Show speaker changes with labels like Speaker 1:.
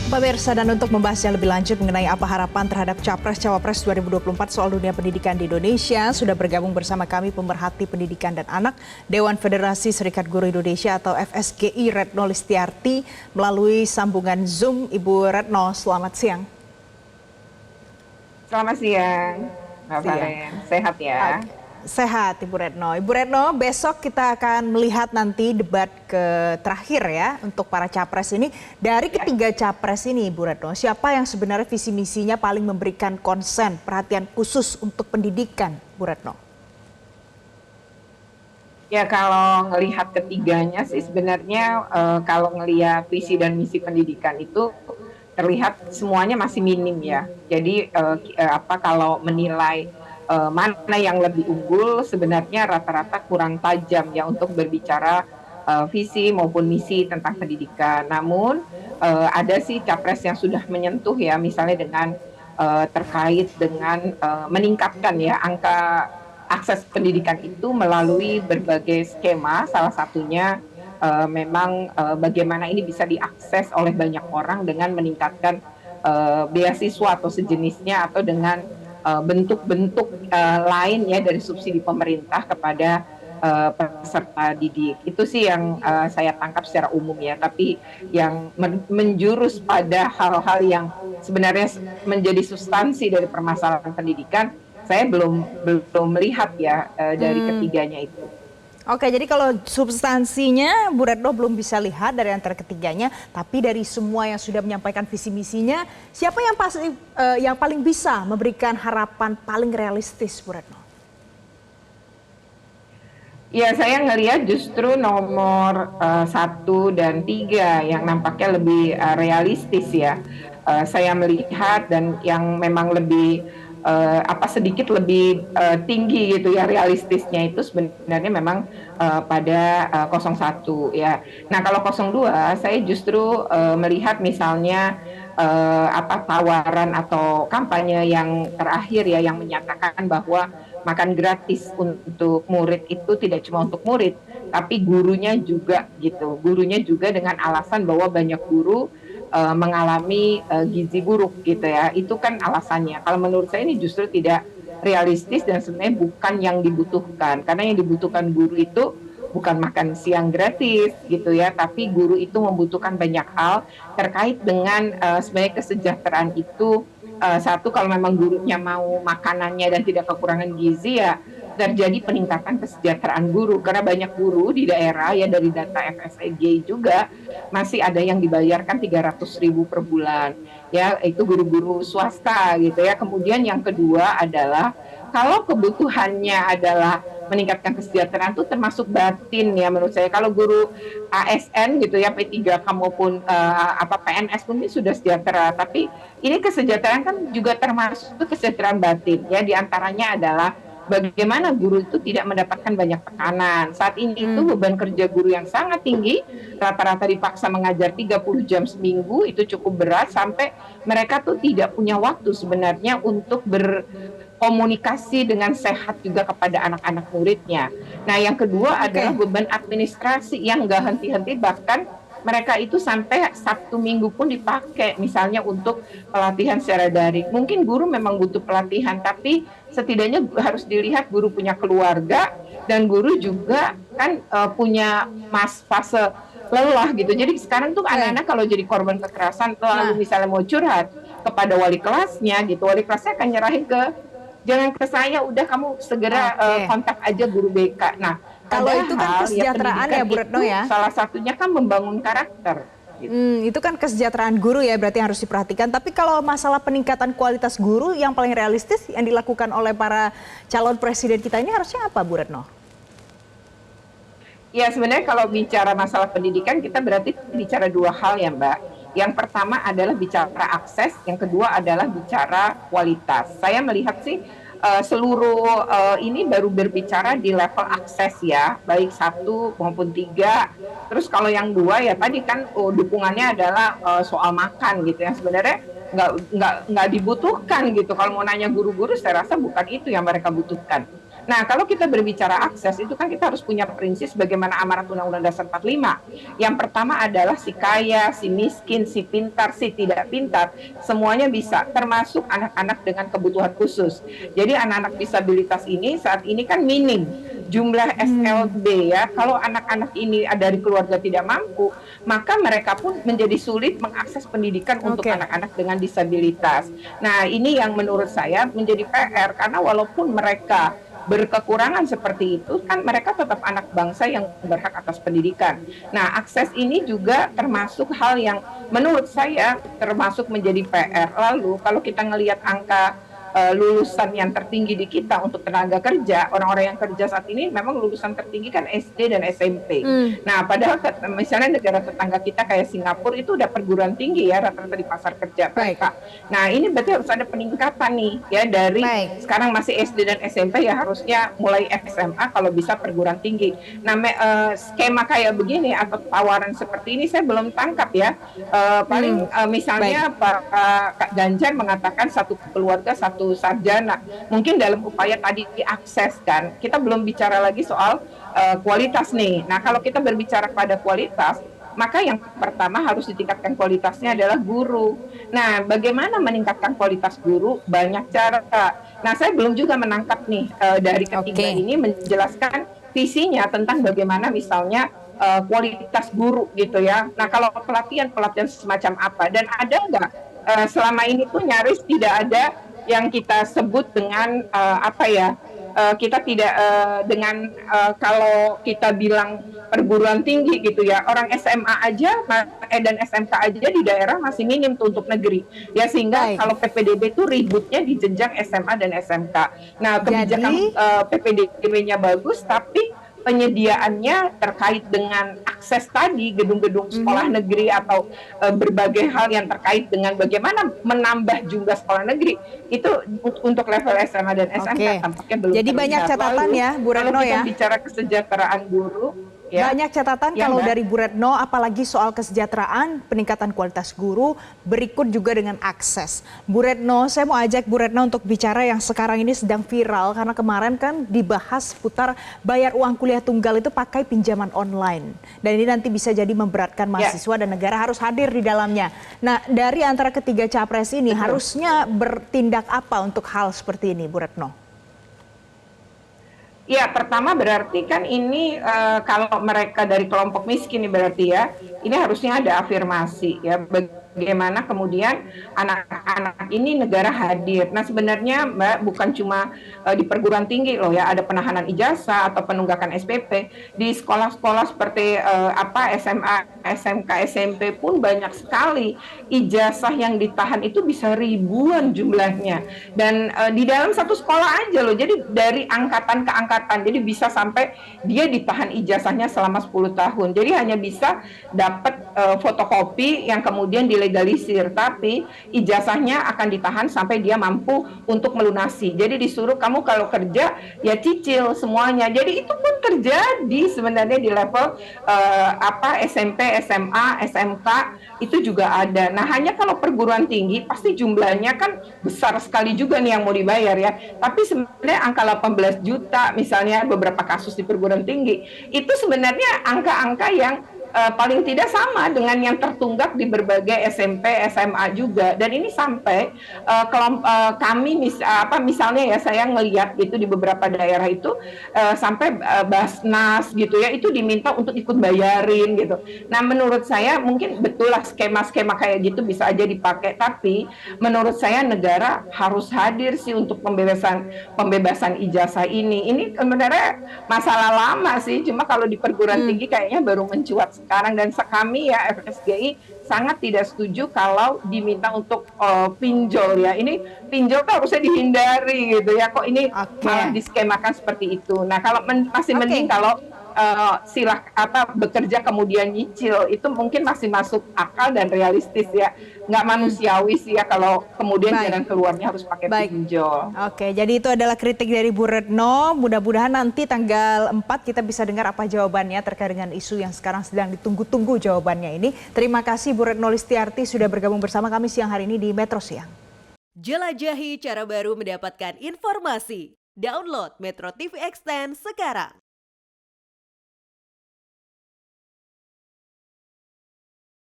Speaker 1: Pemirsa, dan untuk membahas yang lebih lanjut mengenai apa harapan terhadap Capres-Cawapres 2024 soal dunia pendidikan di Indonesia, sudah bergabung bersama kami pemerhati pendidikan dan anak Dewan Federasi Serikat Guru Indonesia atau FSGI Retno Listiarti melalui sambungan Zoom. Ibu Retno, selamat siang.
Speaker 2: Selamat siang, Mbak
Speaker 1: Siang.
Speaker 2: Valen. Sehat ya?
Speaker 1: Sehat, Ibu Retno. Ibu Retno, besok kita akan melihat nanti debat terakhir ya untuk para capres ini. Dari ketiga capres ini, Ibu Retno, siapa yang sebenarnya visi misinya paling memberikan konsen, perhatian khusus untuk pendidikan, Bu Retno?
Speaker 2: Ya, kalau ngelihat ketiganya sih sebenarnya kalau ngelihat visi dan misi pendidikan itu terlihat semuanya masih minim ya. Jadi kalau menilai mana yang lebih unggul, sebenarnya rata-rata kurang tajam ya untuk berbicara visi maupun misi tentang pendidikan. Namun ada sih capres yang sudah menyentuh ya, misalnya dengan terkait dengan meningkatkan ya angka akses pendidikan itu melalui berbagai skema, salah satunya memang bagaimana ini bisa diakses oleh banyak orang dengan meningkatkan beasiswa atau sejenisnya, atau dengan bentuk-bentuk lain ya dari subsidi pemerintah kepada peserta didik. Itu sih yang saya tangkap secara umum ya. Tapi yang menjurus pada hal-hal yang sebenarnya menjadi substansi dari permasalahan pendidikan, saya belum melihat ya dari ketiganya itu.
Speaker 1: Oke, jadi kalau substansinya Bu Retno belum bisa lihat dari antara ketiganya, tapi dari semua yang sudah menyampaikan visi misinya, siapa yang pasti yang paling bisa memberikan harapan paling realistis, Bu Retno?
Speaker 2: Ya, saya ngelihat justru nomor 1 dan 3 yang nampaknya lebih realistis ya. Saya melihat dan yang memang lebih sedikit lebih tinggi gitu ya realistisnya itu sebenarnya memang pada 01 ya. Nah, kalau 02 saya justru melihat misalnya tawaran atau kampanye yang terakhir ya, yang menyatakan bahwa makan gratis untuk murid itu tidak cuma untuk murid, tapi gurunya juga gitu. Gurunya juga dengan alasan bahwa banyak guru mengalami gizi buruk gitu ya. Itu kan alasannya. Kalau menurut saya ini justru tidak realistis dan sebenarnya bukan yang dibutuhkan. Karena yang dibutuhkan guru itu bukan makan siang gratis gitu ya, tapi guru itu membutuhkan banyak hal terkait dengan sebenarnya kesejahteraan itu. Satu, kalau memang gurunya mau makanannya dan tidak kekurangan gizi, ya terjadi peningkatan kesejahteraan guru, karena banyak guru di daerah ya, dari data FSG juga masih ada yang dibayarkan 300.000 per bulan ya, itu guru-guru swasta gitu ya. Kemudian yang kedua adalah kalau kebutuhannya adalah meningkatkan kesejahteraan, itu termasuk batin ya menurut saya. Kalau guru ASN gitu ya, P3K maupun PNS mungkin sudah sejahtera, tapi ini kesejahteraan kan juga termasuk kesejahteraan batin ya. Di antaranya adalah bagaimana guru itu tidak mendapatkan banyak tekanan. Saat ini itu beban kerja guru yang sangat tinggi, rata-rata dipaksa mengajar 30 jam seminggu, itu cukup berat sampai mereka tuh tidak punya waktu sebenarnya untuk berkomunikasi dengan sehat juga kepada anak-anak muridnya. Nah, yang kedua adalah beban administrasi yang nggak henti-henti, bahkan mereka itu sampai Sabtu Minggu pun dipakai misalnya untuk pelatihan secara daring. Mungkin guru memang butuh pelatihan, tapi setidaknya harus dilihat guru punya keluarga, dan guru juga kan punya fase lelah gitu. Jadi sekarang tuh anak-anak kalau jadi korban kekerasan, lalu misalnya mau curhat kepada wali kelasnya gitu, wali kelasnya akan nyerahin jangan ke saya, udah kamu segera kontak aja guru BK. Nah,
Speaker 1: kalau itu kan kesejahteraan ya, Bu Retno ya.
Speaker 2: Salah satunya kan membangun karakter. Gitu.
Speaker 1: Itu kan kesejahteraan guru ya, berarti harus diperhatikan. Tapi kalau masalah peningkatan kualitas guru yang paling realistis yang dilakukan oleh para calon presiden kita ini harusnya apa, Bu Retno?
Speaker 2: Ya, sebenarnya kalau bicara masalah pendidikan, kita berarti bicara dua hal ya, Mbak. Yang pertama adalah bicara akses, yang kedua adalah bicara kualitas. Saya melihat sih seluruh ini baru berbicara di level akses ya, baik 1 maupun 3. Terus kalau yang 2 ya tadi kan dukungannya adalah soal makan gitu ya. Sebenarnya nggak dibutuhkan gitu. Kalau mau nanya guru-guru, saya rasa bukan itu yang mereka butuhkan. Nah, kalau kita berbicara akses, itu kan kita harus punya prinsip bagaimana amanat Undang-Undang Dasar 45. Yang pertama adalah si kaya, si miskin, si pintar, si tidak pintar, semuanya bisa, termasuk anak-anak dengan kebutuhan khusus. Jadi anak-anak disabilitas ini saat ini kan minim jumlah SLB ya. Kalau anak-anak ini dari keluarga tidak mampu, maka mereka pun menjadi sulit mengakses pendidikan untuk
Speaker 1: Oke.
Speaker 2: anak-anak dengan disabilitas. Nah, ini yang menurut saya menjadi PR karena walaupun mereka berkekurangan seperti itu, kan mereka tetap anak bangsa yang berhak atas pendidikan. Nah, akses ini juga termasuk hal yang menurut saya termasuk menjadi PR. Lalu kalau kita ngelihat angka lulusan yang tertinggi di kita untuk tenaga kerja, orang-orang yang kerja saat ini memang lulusan tertinggi kan SD dan SMP. Nah, padahal misalnya negara tetangga kita kayak Singapura itu udah perguruan tinggi ya rata-rata di pasar kerja
Speaker 1: Baik.
Speaker 2: mereka. Nah, ini berarti harus ada peningkatan nih ya dari
Speaker 1: Baik.
Speaker 2: sekarang masih SD dan SMP ya harusnya mulai SMA kalau bisa perguruan tinggi. Nah, skema kayak begini atau tawaran seperti ini saya belum tangkap ya. Paling misalnya Kak Ganjar mengatakan satu keluarga satu sarjana. Mungkin dalam upaya tadi diakses kan. Kita belum bicara lagi soal kualitas nih. Nah, kalau kita berbicara pada kualitas, maka yang pertama harus ditingkatkan kualitasnya adalah guru. Nah, bagaimana meningkatkan kualitas guru? Banyak cara. Nah, saya belum juga menangkap nih dari ketiga ini menjelaskan visinya tentang bagaimana misalnya kualitas guru gitu ya. Nah, kalau pelatihan semacam apa dan ada nggak selama ini tuh nyaris tidak ada yang kita sebut dengan kita tidak dengan kalau kita bilang perguruan tinggi gitu ya, orang SMA aja dan SMK aja di daerah masih minim tuh untuk negeri ya, sehingga kalau PPDB itu ributnya di jenjang SMA dan SMK. Nah, kebijakan PPDB-nya bagus tapi penyediaannya terkait dengan akses tadi gedung-gedung sekolah negeri atau berbagai hal yang terkait dengan bagaimana menambah jumlah sekolah negeri itu untuk level SMA dan SMK tampaknya belum.
Speaker 1: Jadi banyak catatan ya, Bu Retno ya.
Speaker 2: Kalau kita bicara kesejahteraan guru, ya,
Speaker 1: banyak catatan ya, kalau dari Bu Retno, apalagi soal kesejahteraan, peningkatan kualitas guru, berikut juga dengan akses. Bu Retno, saya mau ajak Bu Retno untuk bicara yang sekarang ini sedang viral, karena kemarin kan dibahas putar bayar uang kuliah tunggal itu pakai pinjaman online. Dan ini nanti bisa jadi memberatkan mahasiswa dan negara harus hadir di dalamnya. Nah, dari antara ketiga capres ini harusnya bertindak apa untuk hal seperti ini, Bu Retno?
Speaker 2: Ya, pertama berarti kan ini kalau mereka dari kelompok miskin ini berarti ya, ini harusnya ada afirmasi ya, bagaimana kemudian anak-anak ini negara hadir. Nah, sebenarnya Mbak bukan cuma di perguruan tinggi loh ya, ada penahanan ijazah atau penunggakan SPP di sekolah-sekolah seperti SMA, SMK, SMP pun banyak sekali ijazah yang ditahan itu bisa ribuan jumlahnya. Dan di dalam satu sekolah aja loh. Jadi dari angkatan ke angkatan. Jadi bisa sampai dia ditahan ijazahnya selama 10 tahun. Jadi hanya bisa dapat fotokopi yang kemudian dilegalisir, tapi ijazahnya akan ditahan sampai dia mampu untuk melunasi. Jadi disuruh kamu kalau kerja ya cicil semuanya. Jadi itu pun terjadi sebenarnya di level SMP, SMA, SMK itu juga ada. Nah, hanya kalau perguruan tinggi pasti jumlahnya kan besar sekali juga nih yang mau dibayar ya. Tapi sebenarnya angka 18 juta misalnya beberapa kasus di perguruan tinggi itu sebenarnya angka-angka yang paling tidak sama dengan yang tertunggak di berbagai SMP, SMA juga. Dan ini sampai kami misalnya ya saya ngelihat gitu di beberapa daerah itu sampai Basnas gitu ya itu diminta untuk ikut bayarin gitu. Nah, menurut saya mungkin betul lah skema-skema kayak gitu bisa aja dipakai, tapi menurut saya negara harus hadir sih untuk pembebasan ijazah ini. Ini sebenarnya masalah lama sih, cuma kalau di perguruan tinggi kayaknya baru mencuat sekarang, dan kami ya FSGI sangat tidak setuju kalau diminta untuk pinjol ya. Ini pinjol kan harusnya dihindari gitu ya. Kok ini malah diskemakan seperti itu. Nah, kalau masih mending kalau bekerja kemudian nyicil itu mungkin masih masuk akal dan realistis ya, nggak manusiawi sih ya kalau kemudian jalan keluarnya harus pakai pinjol.
Speaker 1: Oke, jadi itu adalah kritik dari Bu Retno. Mudah-mudahan nanti tanggal 4 kita bisa dengar apa jawabannya terkait dengan isu yang sekarang sedang ditunggu-tunggu jawabannya ini. Terima kasih Bu Retno Listiarti sudah bergabung bersama kami siang hari ini di Metro Siang.
Speaker 3: Jelajahi cara baru mendapatkan informasi. Download Metro TV Extend sekarang.